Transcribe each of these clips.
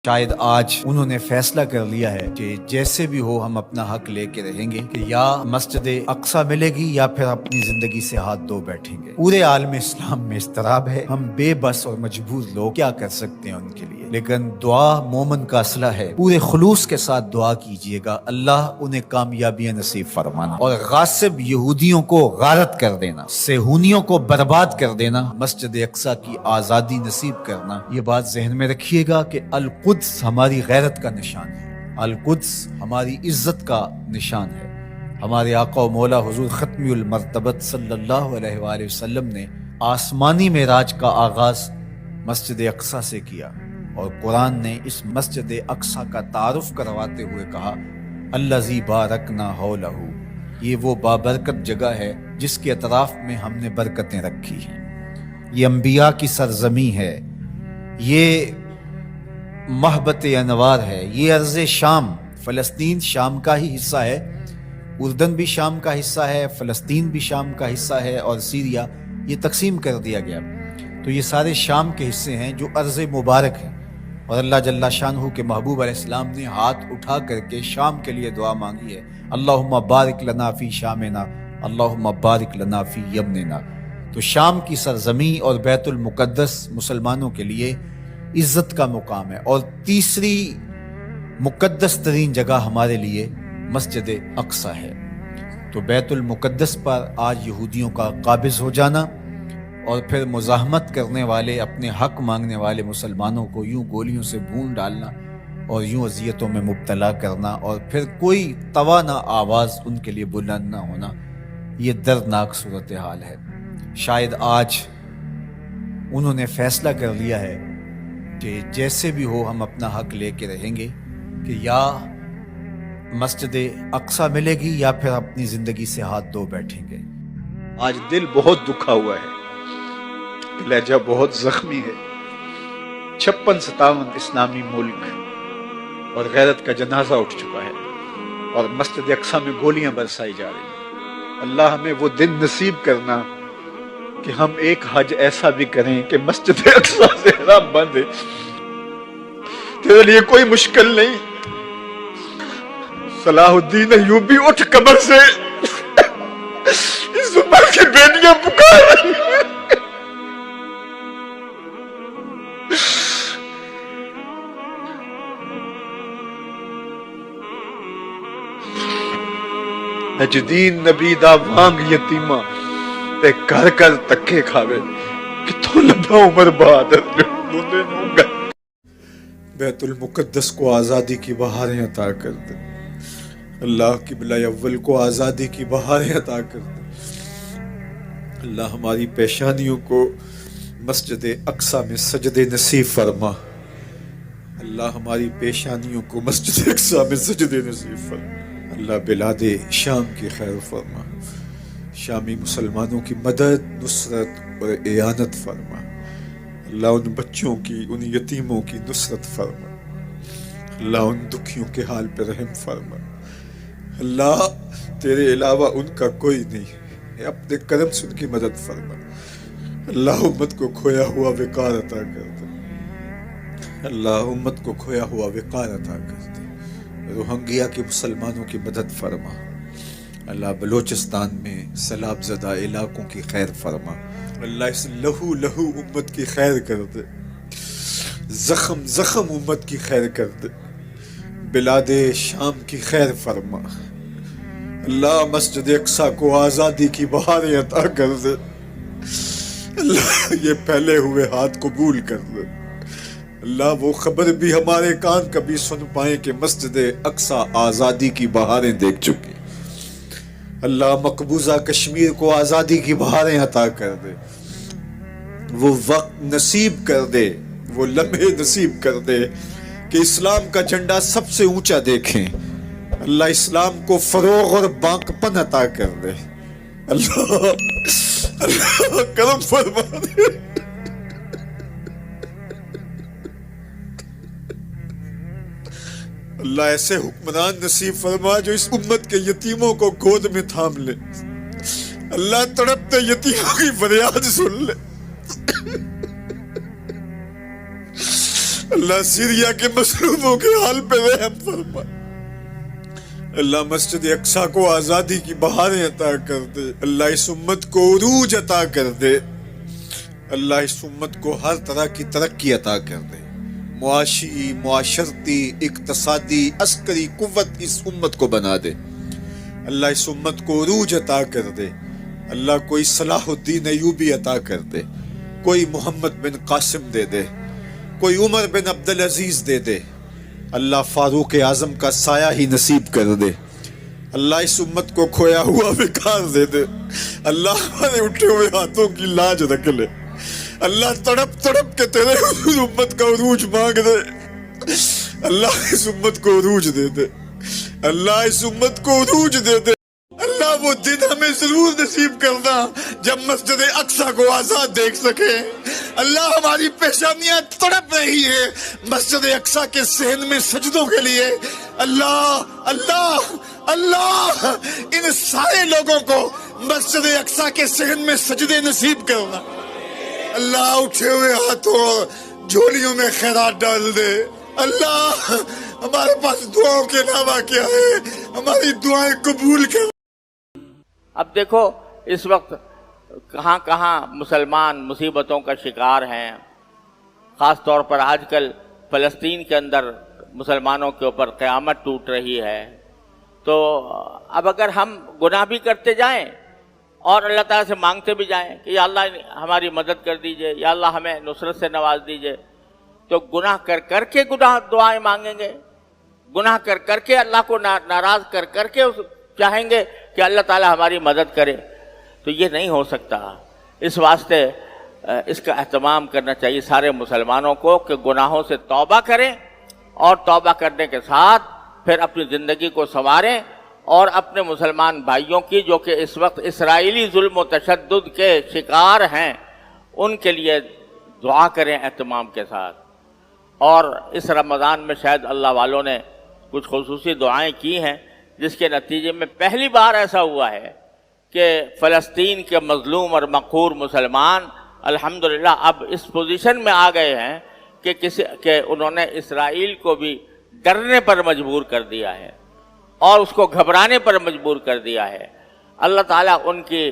شاید آج انہوں نے فیصلہ کر لیا ہے کہ جیسے بھی ہو ہم اپنا حق لے کے رہیں گے کہ یا مسجد اقصی ملے گی یا پھر اپنی زندگی سے ہاتھ دھو بیٹھیں گے۔ پورے عالم اسلام میں اضطراب ہے، ہم بے بس اور مجبور لوگ کیا کر سکتے ہیں ان کے لیے، لیکن دعا مومن کا اسلحہ ہے۔ پورے خلوص کے ساتھ دعا کیجئے گا، اللہ انہیں کامیابیاں نصیب فرمانا اور غاصب یہودیوں کو غارت کر دینا، صہیونیوں کو برباد کر دینا، مسجد اقصی کی آزادی نصیب کرنا۔ یہ بات ذہن میں رکھیے گا کہ القدس ہماری غیرت کا نشان ہے، القدس ہماری عزت کا نشان ہے۔ ہمارے آقا و مولا حضور ختمی المرتبت صلی اللہ علیہ وآلہ وسلم نے آسمانی معراج کا آغاز مسجد اقصی سے کیا، اور قرآن نے اس مسجد اقصی کا تعارف کرواتے ہوئے کہا الذی بارکنا حولہ، یہ وہ بابرکت جگہ ہے جس کے اطراف میں ہم نے برکتیں رکھی ہیں۔ یہ انبیاء کی سرزمین ہے، یہ محبت انوار ہے، یہ ارض شام، فلسطین شام کا ہی حصہ ہے، اردن بھی شام کا حصہ ہے، فلسطین بھی شام کا حصہ ہے، اور سیریا یہ تقسیم کر دیا گیا۔ تو یہ سارے شام کے حصے ہیں جو ارض مبارک ہیں، اور اللہ جل شانہ کے محبوب علیہ السلام نے ہاتھ اٹھا کر کے شام کے لیے دعا مانگی ہے، اللہم بارک لنا فی شامنا، اللہم بارک لنا فی یمننا۔ تو شام کی سرزمین اور بیت المقدس مسلمانوں کے لیے عزت کا مقام ہے، اور تیسری مقدس ترین جگہ ہمارے لیے مسجد اقصی ہے۔ تو بیت المقدس پر آج یہودیوں کا قابض ہو جانا اور پھر مزاحمت کرنے والے، اپنے حق مانگنے والے مسلمانوں کو یوں گولیوں سے بھون ڈالنا اور یوں اذیتوں میں مبتلا کرنا، اور پھر کوئی توانا آواز ان کے لیے بلند نہ ہونا، یہ دردناک صورتحال ہے۔ شاید آج انہوں نے فیصلہ کر لیا ہے کہ جیسے بھی ہو ہم اپنا حق لے کے رہیں گے کہ یا مسجد اقصی ملے گی یا پھر اپنی زندگی سے ہاتھ دھو بیٹھیں گے۔ آج دل بہت دکھا ہوا ہے، لہجہ بہت زخمی ہے۔ 56-57 اسلامی ملک اور غیرت کا جنازہ اٹھ چکا ہے، اور مسجد اقصی میں گولیاں برسائی جا رہی ہیں۔ اللہ ہمیں وہ دن نصیب کرنا کہ ہم ایک حج ایسا بھی کریں کہ مسجد اقصی سے حرام باندھے۔ تیرے لیے کوئی مشکل نہیں۔ صلاح الدین ایوبی اٹھ قبر سے، اس عمر کی بیٹیاں پکار رہی ہیں۔ نجدین نبی دا وانگ یتیمہ تے گھر گھر تکے کھاوے، کتوں لبا عمر بہادر بولے نونگا۔ بیت المقدس کو آزادی کی بہاریں عطا کر دے، اللہ قبلہ اول کو آزادی کی بہاریں عطا کر دے۔ اللہ ہماری پیشانیوں کو مسجد اقصی میں سجدے نصیب فرما، اللہ ہماری پیشانیوں کو مسجد اقصی میں سجدے نصیب فرما۔ اللہ بلاد شام کی خیر فرما، شامی مسلمانوں کی مدد، نصرت اور اعانت فرما۔ اللہ ان بچوں کی، ان یتیموں کی نصرت فرما، اللہ ان دکھیوں کے حال پہ رحم فرما۔ اللہ تیرے علاوہ ان کا کوئی نہیں ہے، اپنے کرم سے ان کی مدد فرما۔ اللہ امت کو کھویا ہوا وقار عطا کر دے، اللہ امت کو کھویا ہوا وقار عطا کر دے۔ روہنگیا کے مسلمانوں کی مدد فرما، اللہ بلوچستان میں سیلاب زدہ علاقوں کی خیر فرما۔ اللہ اس لہو لہو امت کی خیر کر دے، زخم زخم امت کی خیر کر دے، بلاد شام کی خیر فرما۔ اللہ مسجد اقصی کو آزادی کی بہاریں عطا کر دے، اللہ یہ پھیلے ہوئے ہاتھ قبول کر دے۔ اللہ وہ خبر بھی ہمارے کان کبھی سن پائیں کہ مسجد اقصی آزادی کی بہاریں دیکھ چکی۔ اللہ مقبوضہ کشمیر کو آزادی کی بہاریں عطا کر دے، وہ وقت نصیب کر دے، وہ لمحے نصیب کر دے کہ اسلام کا جھنڈا سب سے اونچا دیکھیں۔ اللہ اسلام کو فروغ اور بانکپن عطا کر دے، اللہ کرم فرما دے۔ اللہ ایسے حکمران نصیب فرما جو اس امت کے یتیموں کو گود میں تھام لے، اللہ تڑپتے یتیموں کی فریاد سن لے۔ اللہ سیریا کے مظلوموں کے حال پہ رحم فرما. اللہ مسجد اقصی کو آزادی کی بہاریں عطا کر دے. اللہ اس امت کو عروج عطا کر دے. اللہ اس امت کو ہر طرح کی ترقی عطا کر دے. معاشی، معاشرتی، اقتصادی، عسکری قوت اس امت کو بنا دے. اللہ اس امت کو عروج عطا کر دے. اللہ کوئی صلاح الدین ایوبی عطا کر دے، کوئی محمد بن قاسم دے دے، کوئی عمر بن عبدالعزیز دے دے. اللہ فاروق اعظم کا سایہ ہی نصیب کر دے. اللہ اس امت کو کھویا ہوا وقار دے دے. اللہ ہمارے اٹھے ہوئے ہاتھوں کی لاج رکھ لے. اللہ تڑپ تڑپ کے تیرے امت کا عروج مانگ دے. اللہ اس امت کو عروج دے دے. اللہ اس امت کو عروج دے دے. اللہ وہ دن ہمیں ضرور نصیب کرنا جب مسجد اقصی کو آزاد دیکھ سکے. اللہ ہماری پیشانیاں تڑپ رہی ہے مسجد اقصی کے صحن میں سجدوں کے لیے. اللہ اللہ اللہ ان سارے لوگوں کو مسجد اقصی کے صحن میں سجدے نصیب کرنا. اللہ اٹھے ہوئے ہاتھوں جھولیوں میں خیرات ڈال دے. اللہ ہمارے پاس دعاؤں کے علاوہ کیا ہے؟ ہماری دعائیں قبول کر. اب دیکھو اس وقت کہاں کہاں مسلمان مصیبتوں کا شکار ہیں. خاص طور پر آج کل فلسطین کے اندر مسلمانوں کے اوپر قیامت ٹوٹ رہی ہے. تو اب اگر ہم گناہ بھی کرتے جائیں اور اللہ تعالیٰ سے مانگتے بھی جائیں کہ یا اللہ ہماری مدد کر دیجئے، یا اللہ ہمیں نصرت سے نواز دیجئے، تو گناہ کر کر کے دعائیں مانگیں گے، گناہ کر کر کے اللہ کو ناراض کر کر کے چاہیں گے کہ اللہ تعالیٰ ہماری مدد کرے. تو یہ نہیں ہو سکتا. اس واسطے اس کا اہتمام کرنا چاہیے سارے مسلمانوں کو کہ گناہوں سے توبہ کریں، اور توبہ کرنے کے ساتھ پھر اپنی زندگی کو سنواریں، اور اپنے مسلمان بھائیوں کی جو کہ اس وقت اسرائیلی ظلم و تشدد کے شکار ہیں ان کے لیے دعا کریں اہتمام کے ساتھ. اور اس رمضان میں شاید اللہ والوں نے کچھ خصوصی دعائیں کی ہیں جس کے نتیجے میں پہلی بار ایسا ہوا ہے کہ فلسطین کے مظلوم اور مقہور مسلمان الحمدللہ اب اس پوزیشن میں آ گئے ہیں کہ انہوں نے اسرائیل کو بھی ڈرنے پر مجبور کر دیا ہے اور اس کو گھبرانے پر مجبور کر دیا ہے. اللہ تعالیٰ ان کی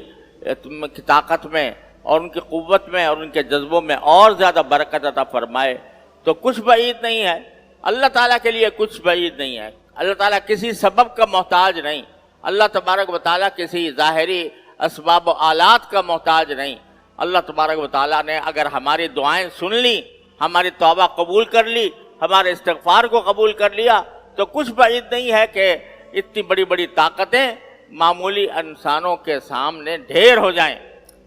طاقت میں اور ان کی قوت میں اور ان کے جذبوں میں اور زیادہ برکت عطا فرمائے. تو کچھ بعید نہیں ہے، اللہ تعالیٰ کے لیے کچھ بعید نہیں ہے. اللہ تعالیٰ کسی سبب کا محتاج نہیں. اللہ تبارک و تعالیٰ کسی ظاہری اسباب و آلات کا محتاج نہیں. اللہ تبارک و تعالیٰ نے اگر ہماری دعائیں سن لی، ہماری توبہ قبول کر لی، ہمارے استغفار کو قبول کر لیا، تو کچھ بعید نہیں ہے کہ اتنی بڑی بڑی طاقتیں معمولی انسانوں کے سامنے ڈھیر ہو جائیں.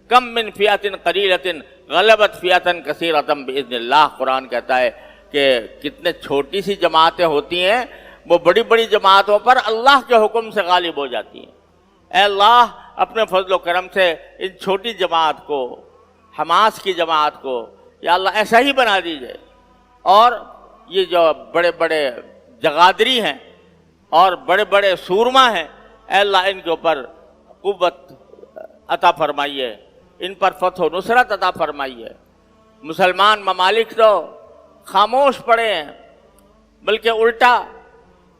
کم من فیات قلیلۃ غلبت فیات کثیرۃ باذن اللہ. قرآن کہتا ہے کہ کتنے چھوٹی سی جماعتیں ہوتی ہیں وہ بڑی بڑی جماعتوں پر اللہ کے حکم سے غالب ہو جاتی ہیں. اے اللہ اپنے فضل و کرم سے ان چھوٹی جماعت کو، حماس کی جماعت کو یا اللہ ایسا ہی بنا دیجئے، اور یہ جو بڑے بڑے جغادری ہیں اور بڑے بڑے سورما ہیں، اے اللہ ان کے اوپر قوت عطا فرمائیے، ان پر فتح و نصرت عطا فرمائیے. مسلمان ممالک تو خاموش پڑے ہیں، بلکہ الٹا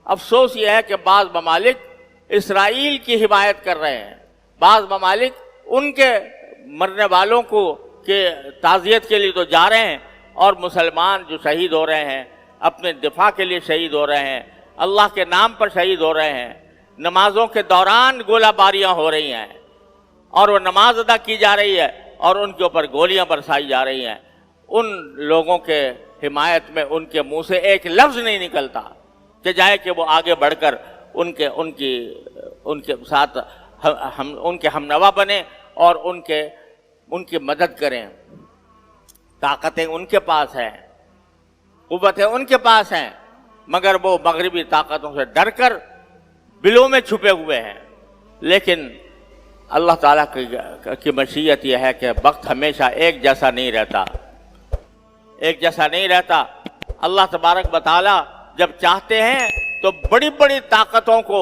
افسوس یہ ہے کہ بعض ممالک اسرائیل کی حمایت کر رہے ہیں، بعض ممالک ان کے مرنے والوں کو کہ تعزیت کے لیے تو جا رہے ہیں، اور مسلمان جو شہید ہو رہے ہیں اپنے دفاع کے لیے شہید ہو رہے ہیں، اللہ کے نام پر شہید ہو رہے ہیں، نمازوں کے دوران گولہ باریاں ہو رہی ہیں اور وہ نماز ادا کی جا رہی ہے اور ان کے اوپر گولیاں برسائی جا رہی ہیں. ان لوگوں کے حمایت میں ان کے منہ سے ایک لفظ نہیں نکلتا کہ جائے کہ وہ آگے بڑھ کر ان کے ساتھ ان کے ہمنوا بنے اور ان کی مدد کریں. طاقتیں ان کے پاس ہیں، قوتیں ان کے پاس ہیں، مگر وہ مغربی طاقتوں سے ڈر کر بلوں میں چھپے ہوئے ہیں. لیکن اللہ تعالیٰ کی مشیت یہ ہے کہ وقت ہمیشہ ایک جیسا نہیں رہتا، ایک جیسا نہیں رہتا. اللہ تبارک و تعالیٰ جب چاہتے ہیں تو بڑی بڑی طاقتوں کو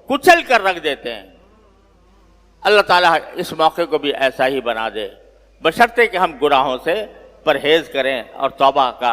کچل کر رکھ دیتے ہیں. اللہ تعالیٰ اس موقع کو بھی ایسا ہی بنا دے، بشرطے کہ ہم گناہوں سے پرہیز کریں اور توبہ کا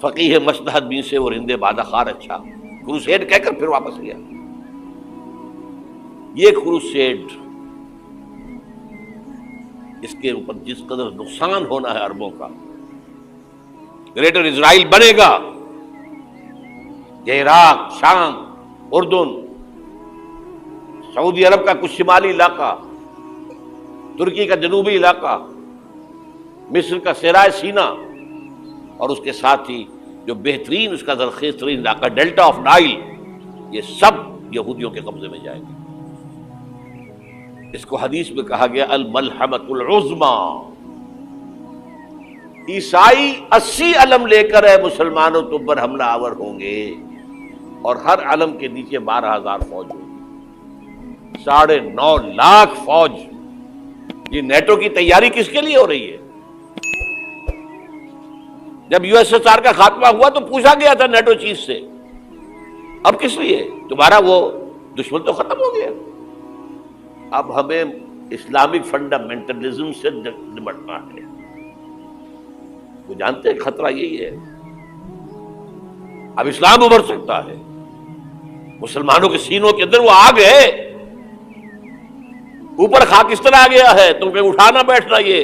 فقیہ مصلحت بین سے وہ رندے بادہ خار اچھا، کروسیڈ کہہ کر پھر واپس گیا۔ یہ کروسیڈ، اس کے اوپر جس قدر نقصان ہونا ہے عربوں کا، گریٹر اسرائیل بنے گا، یہ عراق، شام، اردن، سعودی عرب کا کچھ شمالی علاقہ، ترکی کا جنوبی علاقہ، مصر کا صحرائے سینا، اور اس کے ساتھ ہی جو بہترین اس کا زرخیز ترین علاقہ ڈیلٹا آف نائل، یہ سب یہودیوں کے قبضے میں جائے گا۔ اس کو حدیث میں کہا گیا الملحمۃ العظمی۔ عیسائی 80 علم لے کر مسلمانوں تم پر حملہ آور ہوں گے، اور ہر علم کے نیچے 12,000 فوج ہوگی، 9.5 لاکھ فوج۔ یہ نیٹو کی تیاری کس کے لیے ہو رہی ہے؟ جب یو ایس ایس آر کا خاتمہ ہوا تو پوچھا گیا تھا نیٹو چیف سے، اب کس لیے؟ تمہارا وہ دشمن تو ختم ہو گیا، اب ہمیں اسلامک فنڈامنٹلزم سے نمٹنا ہے۔ وہ جانتے ہیں خطرہ یہی ہے، اب اسلام ابھر سکتا ہے، مسلمانوں کے سینوں کے اندر وہ آگ ہے، اوپر خاکستر آ گیا ہے، تم پہ اٹھانا بیٹھنا، یہ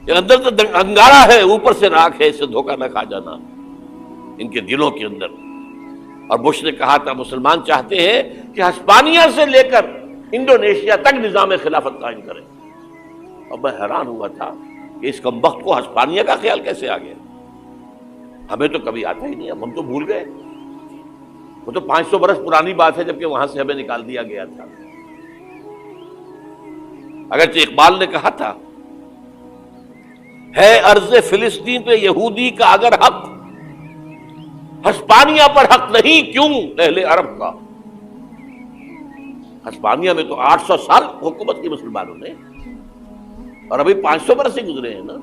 اندر تو انگارہ ہے، اوپر سے راکھ ہے، اس سے دھوکہ نہ کھا جانا ان کے دلوں کے اندر۔ اور بش نے کہا تھا مسلمان چاہتے ہیں کہ ہسپانیہ سے لے کر انڈونیشیا تک نظام خلافت قائم کریں، اور میں حیران ہوا تھا کہ اس کمبخت کو ہسپانیہ کا خیال کیسے آ گیا؟ ہمیں تو کبھی آتا ہی نہیں، اب ہم تو بھول گئے، وہ تو 500 برس پرانی بات ہے جبکہ وہاں سے ہمیں نکال دیا گیا تھا۔ اگرچہ اقبال نے کہا تھا ہے ارض فلسطین پہ یہودی کا اگر حق، ہسپانیہ پر حق نہیں کیوں اہل عرب کا؟ ہسپانیہ میں تو 800 سال حکومت کی مسلمانوں نے، اور ابھی 500 برس سے گزرے ہیں نا۔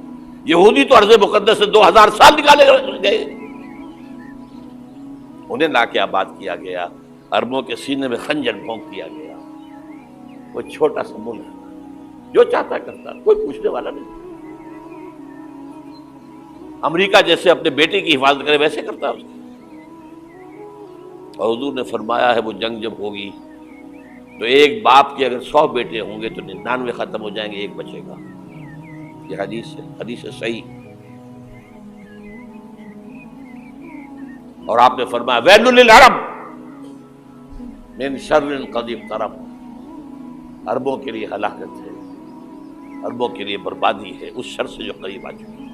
یہودی تو ارض مقدس سے 2000 سال نکالے گئے، انہیں لا کے آباد کیا گیا، عربوں کے سینے میں خنجر بھونک دیا گیا۔ وہ چھوٹا سا ملک جو چاہتا کرتا، کوئی پوچھنے والا نہیں۔ امریکہ جیسے اپنے بیٹے کی حفاظت کرے ویسے کرتا اس کی۔ اور حضور نے فرمایا ہے وہ جنگ جب ہوگی تو ایک باپ کے اگر 100 بیٹے ہوں گے تو 99 ختم ہو جائیں گے، ایک بچے گا۔ یہ حدیث ہے صحیح۔ اور آپ نے فرمایا ویل للعرب من شر قد اقترب، عربوں کے لیے ہلاکت ہے، عربوں کے لیے بربادی ہے اس شر سے جو قریب آ چکی ہے۔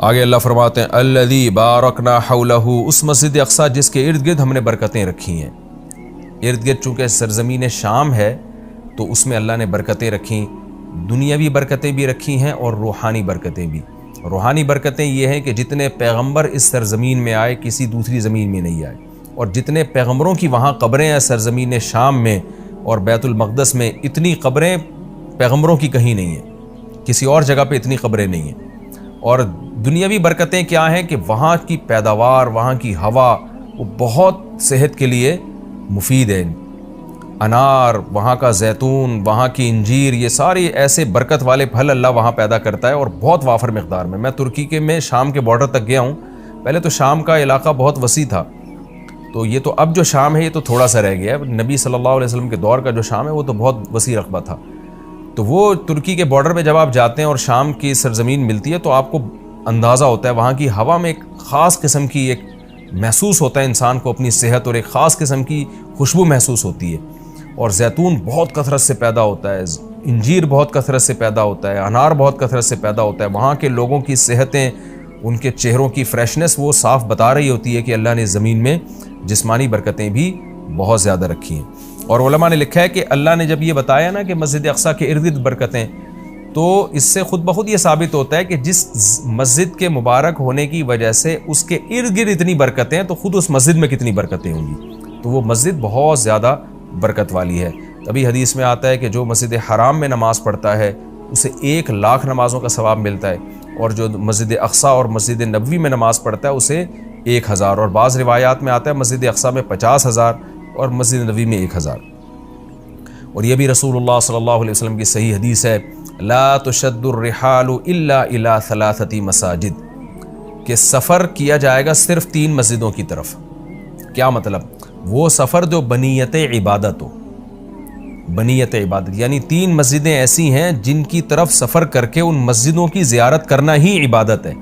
آگے اللہ فرماتے ہیں الذی بارکنا حولہ، اس مسجد اقصی جس کے ارد گرد ہم نے برکتیں رکھی ہیں۔ ارد گرد چونکہ سرزمین شام ہے تو اس میں اللہ نے برکتیں رکھیں، دنیاوی برکتیں بھی رکھی ہیں اور روحانی برکتیں بھی۔ روحانی برکتیں یہ ہیں کہ جتنے پیغمبر اس سرزمین میں آئے کسی دوسری زمین میں نہیں آئے، اور جتنے پیغمبروں کی وہاں قبریں ہیں سرزمین شام میں اور بیت المقدس میں، اتنی قبریں پیغمبروں کی کہیں نہیں ہیں، کسی اور جگہ پہ اتنی قبریں نہیں ہیں۔ اور دنیاوی برکتیں کیا ہیں کہ وہاں کی پیداوار، وہاں کی ہوا وہ بہت صحت کے لیے مفید ہے، انار، وہاں کا زیتون، وہاں کی انجیر، یہ سارے ایسے برکت والے پھل اللہ وہاں پیدا کرتا ہے اور بہت وافر مقدار میں۔ میں ترکی کے میں شام کے بارڈر تک گیا ہوں، پہلے تو شام کا علاقہ بہت وسیع تھا، تو یہ تو اب جو شام ہے یہ تو تھوڑا سا رہ گیا ہے، نبی صلی اللہ علیہ وسلم کے دور کا جو شام ہے وہ تو بہت وسیع رقبہ تھا۔ تو وہ ترکی کے بارڈر پہ جب آپ جاتے ہیں اور شام کی سرزمین ملتی ہے تو آپ کو اندازہ ہوتا ہے وہاں کی ہوا میں ایک خاص قسم کی ایک محسوس ہوتا ہے انسان کو اپنی صحت، اور ایک خاص قسم کی خوشبو محسوس ہوتی ہے۔ اور زیتون بہت کثرت سے پیدا ہوتا ہے، انجیر بہت کثرت سے پیدا ہوتا ہے، انار بہت کثرت سے پیدا ہوتا ہے۔ وہاں کے لوگوں کی صحتیں، ان کے چہروں کی فریشنس وہ صاف بتا رہی ہوتی ہے کہ اللہ نے زمین میں جسمانی برکتیں بھی بہت زیادہ رکھی ہیں۔ اور علماء نے لکھا ہے کہ اللہ نے جب یہ بتایا نا کہ مسجد اقصی کے ارد گرد برکتیں، تو اس سے خود بخود یہ ثابت ہوتا ہے کہ جس مسجد کے مبارک ہونے کی وجہ سے اس کے ارد گرد اتنی برکتیں ہیں تو خود اس مسجد میں کتنی برکتیں ہوں گی۔ تو وہ مسجد بہت زیادہ برکت والی ہے۔ تبھی حدیث میں آتا ہے کہ جو مسجد حرام میں نماز پڑھتا ہے اسے 1,00,000 نمازوں کا ثواب ملتا ہے، اور جو مسجد اقصی اور مسجد نبوی میں نماز پڑھتا ہے اسے 1,000، اور بعض روایات میں آتا ہے مسجد اقصی میں 50,000 اور مسجد نبوی میں 1,000۔ اور یہ بھی رسول اللہ صلی اللہ علیہ وسلم کی صحیح حدیث ہے لا تشد الرحال الا الى 3 مساجد، کہ سفر کیا جائے گا صرف 3 مسجدوں کی طرف. کیا مطلب؟ وہ سفر جو بنیت عبادت ہو. بنیت عبادت یعنی 3 مسجدیں ایسی ہیں جن کی طرف سفر کر کے ان مسجدوں کی زیارت کرنا ہی عبادت ہے.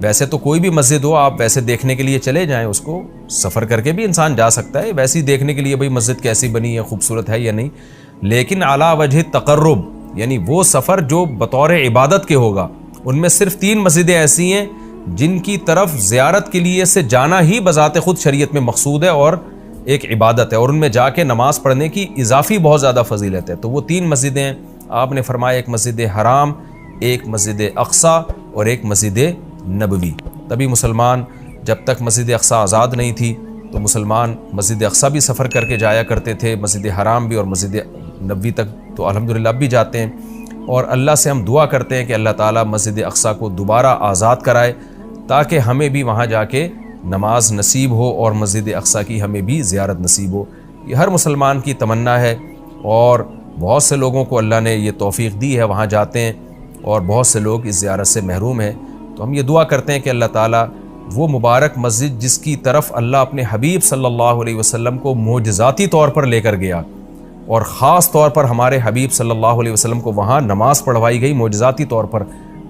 ویسے تو کوئی بھی مسجد ہو آپ ویسے دیکھنے کے لیے چلے جائیں, اس کو سفر کر کے بھی انسان جا سکتا ہے ویسے ہی دیکھنے کے لیے بھئی مسجد کیسی بنی ہے, خوبصورت ہے یا نہیں. لیکن اعلیٰ وجہ تقرب یعنی وہ سفر جو بطور عبادت کے ہوگا, ان میں صرف 3 مسجدیں ایسی ہیں جن کی طرف زیارت کے لیے سے جانا ہی بذات خود شریعت میں مقصود ہے اور ایک عبادت ہے, اور ان میں جا کے نماز پڑھنے کی اضافی بہت زیادہ فضیلت ہے. تو وہ 3 مسجدیں آپ نے فرمایا, ایک مسجد حرام, ایک مسجد اقصیٰ اور ایک مسجد نبوی. تبھی مسلمان جب تک مسجد اقصیٰ آزاد نہیں تھی تو مسلمان مسجد اقصیٰ بھی سفر کر کے جایا کرتے تھے, مسجد حرام بھی, اور مسجد نبوی تک تو الحمدللہ اب بھی جاتے ہیں. اور اللہ سے ہم دعا کرتے ہیں کہ اللہ تعالیٰ مسجد اقصیٰ کو دوبارہ آزاد کرائے تاکہ ہمیں بھی وہاں جا کے نماز نصیب ہو اور مسجد اقصیٰ کی ہمیں بھی زیارت نصیب ہو. یہ ہر مسلمان کی تمنا ہے اور بہت سے لوگوں کو اللہ نے یہ توفیق دی ہے, وہاں جاتے ہیں اور بہت سے لوگ اس زیارت سے محروم ہیں. تو ہم یہ دعا کرتے ہیں کہ اللہ تعالیٰ وہ مبارک مسجد جس کی طرف اللہ اپنے حبیب صلی اللہ علیہ وسلم کو معجزاتی طور پر لے کر گیا, اور خاص طور پر ہمارے حبیب صلی اللہ علیہ وسلم کو وہاں نماز پڑھوائی گئی معجزاتی طور پر,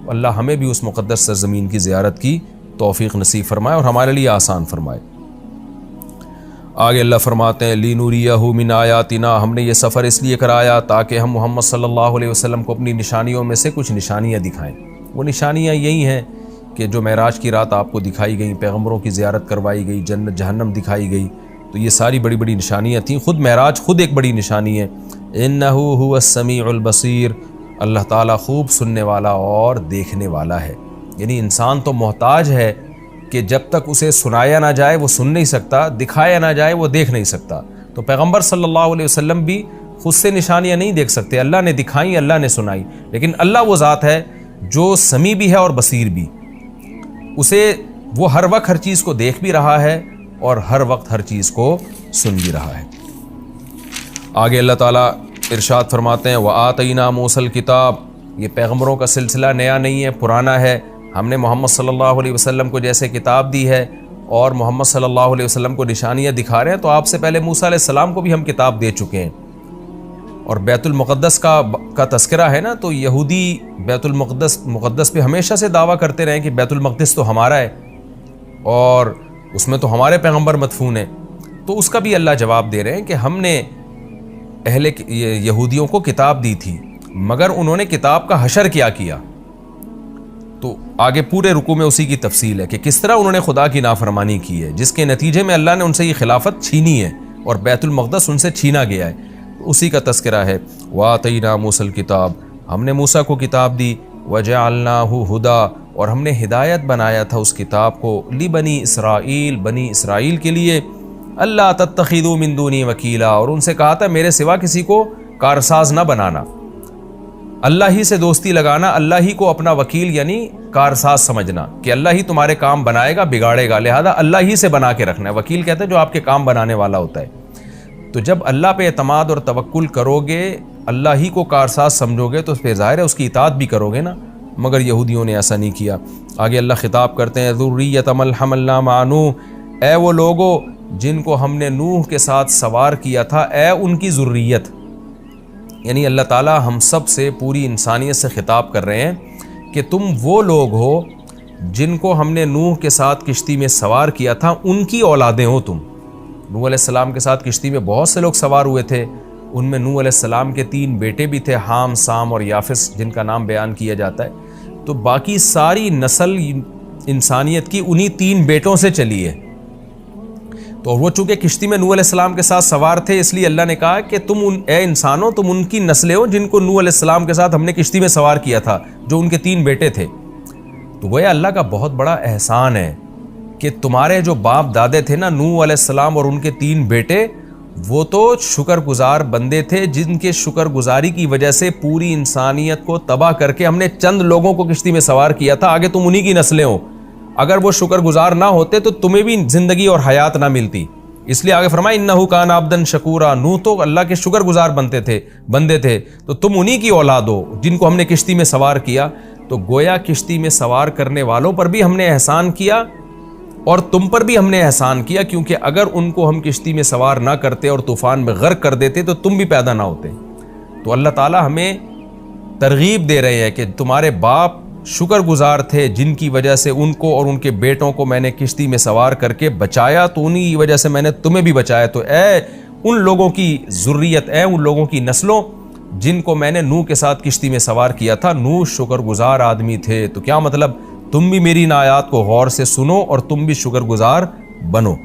اللہ ہمیں بھی اس مقدس سرزمین کی زیارت کی توفیق نصیب فرمائے اور ہمارے لیے آسان فرمائے. آگے اللہ فرماتے ہیں لِنُرِيَهُ مِنْ آیَاتِنَا, ہم نے یہ سفر اس لیے کرایا تاکہ ہم محمد صلی اللہ علیہ وسلم کو اپنی نشانیوں میں سے کچھ نشانیاں دکھائیں. وہ نشانیاں یہی ہیں کہ جو معراج کی رات آپ کو دکھائی گئیں, پیغمبروں کی زیارت کروائی گئی, جنت جہنم دکھائی گئی, تو یہ ساری بڑی بڑی نشانیاں تھیں. خود معراج خود ایک بڑی نشانی ہے. إِنَّهُ هُوَ السَّمِيعُ الْبَصِيرُ, اللہ تعالیٰ خوب سننے والا اور دیکھنے والا ہے. یعنی انسان تو محتاج ہے کہ جب تک اسے سنایا نہ جائے وہ سن نہیں سکتا, دکھایا نہ جائے وہ دیکھ نہیں سکتا. تو پیغمبر صلی اللہ علیہ وسلم بھی خود سے نشانیاں نہیں دیکھ سکتے, اللہ نے دکھائیں, اللہ نے سنائی. لیکن اللہ وہ ذات ہے جو سمیع بھی ہے اور بصیر بھی, اسے وہ ہر وقت ہر چیز کو دیکھ بھی رہا ہے اور ہر وقت ہر چیز کو سن بھی رہا ہے. آگے اللہ تعالیٰ ارشاد فرماتے ہیں وَآتَيْنَا مُوسَى الْكِتَابَ, یہ پیغمبروں کا سلسلہ نیا نہیں ہے, پرانا ہے. ہم نے محمد صلی اللہ علیہ وسلم کو جیسے کتاب دی ہے اور محمد صلی اللہ علیہ وسلم کو نشانیاں دکھا رہے ہیں, تو آپ سے پہلے موسیٰ علیہ السلام کو بھی ہم کتاب دے چکے ہیں. اور بیت المقدس کا تذکرہ ہے نا, تو یہودی بیت مقدس پہ ہمیشہ سے دعویٰ کرتے رہے کہ بیت المقدس تو ہمارا ہے اور اس میں تو ہمارے پیغمبر مدفون ہیں. تو اس کا بھی اللہ جواب دے رہے ہیں کہ ہم نے اہل یہودیوں کو کتاب دی تھی مگر انہوں نے کتاب کا حشر کیا. تو آگے پورے رکوع میں اسی کی تفصیل ہے کہ کس طرح انہوں نے خدا کی نافرمانی کی ہے, جس کے نتیجے میں اللہ نے ان سے یہ خلافت چھینی ہے اور بیت المقدس ان سے چھینا گیا ہے. اسی کا تذکرہ ہے وَآتَيْنَا مُوسَى الْكِتَابَ, ہم نے موسیٰ کو کتاب دی, وَجَعَلْنَاهُ هُدًى, اور ہم نے ہدایت بنایا تھا اس کتاب کو, لِبَنِي اسرائیل, بنی اسرائیل کے لیے, اللہ تتخذوا من دونی وکیلا, اور ان سے کہا تھا میرے سوا کسی کو کارساز نہ بنانا, اللہ ہی سے دوستی لگانا, اللہ ہی کو اپنا وکیل یعنی کارساز سمجھنا کہ اللہ ہی تمہارے کام بنائے گا بگاڑے گا, لہذا اللہ ہی سے بنا کے رکھنا ہے. وکیل کہتے ہیں جو آپ کے کام بنانے والا ہوتا ہے. تو جب اللہ پہ اعتماد اور توکل کرو گے, اللہ ہی کو کارساز سمجھو گے, تو پھر ظاہر ہے اس کی اطاعت بھی کرو گے نا. مگر یہودیوں نے ایسا نہیں کیا. آگے اللہ خطاب کرتے ہیں ذریۃ من حملنا مع نوح, اے وہ لوگو جن کو ہم نے نوح کے ساتھ سوار کیا تھا, اے ان کی ذریت. یعنی اللہ تعالیٰ ہم سب سے پوری انسانیت سے خطاب کر رہے ہیں کہ تم وہ لوگ ہو جن کو ہم نے نوح کے ساتھ کشتی میں سوار کیا تھا, ان کی اولادیں ہو تم. نوح علیہ السلام کے ساتھ کشتی میں بہت سے لوگ سوار ہوئے تھے, ان میں نوح علیہ السلام کے 3 بیٹے بھی تھے, حام, سام اور یافس, جن کا نام بیان کیا جاتا ہے. تو باقی ساری نسل انسانیت کی انہی 3 بیٹوں سے چلی ہے. تو وہ چونکہ کشتی میں نوح علیہ السلام کے ساتھ سوار تھے, اس لیے اللہ نے کہا کہ تم اے انسانوں تم ان کی نسلیں ہو جن کو نوح علیہ السلام کے ساتھ ہم نے کشتی میں سوار کیا تھا, جو ان کے 3 بیٹے تھے. تو گویا اللہ کا بہت بڑا احسان ہے کہ تمہارے جو باپ دادے تھے نا, نوح علیہ السلام اور ان کے 3 بیٹے, وہ تو شکر گزار بندے تھے جن کے شکر گزاری کی وجہ سے پوری انسانیت کو تباہ کر کے ہم نے چند لوگوں کو کشتی میں سوار کیا تھا. آگے تم انہی کی نسلیں ہو. اگر وہ شکر گزار نہ ہوتے تو تمہیں بھی زندگی اور حیات نہ ملتی. اس لیے آگے فرمایا انہ کان عبدا شکورا, نوح تو اللہ کے شکر گزار بندے تھے, تو تم انہی کی اولاد ہو جن کو ہم نے کشتی میں سوار کیا. تو گویا کشتی میں سوار کرنے والوں پر بھی ہم نے احسان کیا اور تم پر بھی ہم نے احسان کیا، کیونکہ اگر ان کو ہم کشتی میں سوار نہ کرتے اور طوفان میں غرق کر دیتے تو تم بھی پیدا نہ ہوتے۔ تو اللہ تعالیٰ ہمیں ترغیب دے رہے ہیں کہ تمہارے باپ شکر گزار تھے جن کی وجہ سے ان کو اور ان کے بیٹوں کو میں نے کشتی میں سوار کر کے بچایا، تو انہی کی وجہ سے میں نے تمہیں بھی بچایا۔ تو اے ان لوگوں کی ذریت، اے ان لوگوں کی نسلوں جن کو میں نے نوح کے ساتھ کشتی میں سوار کیا تھا، نوح شکر گزار آدمی تھے۔ تو کیا مطلب؟ تم بھی میری ان آیات کو غور سے سنو اور تم بھی شکر گزار بنو۔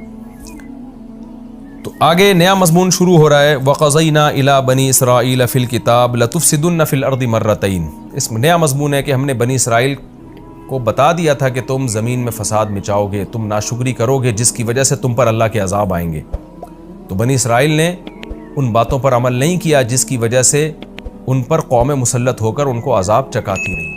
تو آگے نیا مضمون شروع ہو رہا ہے، وَقَضَيْنَا إِلَىٰ بَنِي إِسْرَائِيلَ فِي الْكِتَابِ لَتُفْسِدُنَّ فِي الْأَرْضِ مَرَّتَيْنِ۔ اس میں نیا مضمون ہے کہ ہم نے بنی اسرائیل کو بتا دیا تھا کہ تم زمین میں فساد مچاؤ گے، تم ناشکری کرو گے، جس کی وجہ سے تم پر اللہ کے عذاب آئیں گے۔ تو بنی اسرائیل نے ان باتوں پر عمل نہیں کیا جس کی وجہ سے ان پر قوم مسلط ہو کر ان کو عذاب چکاتی رہی۔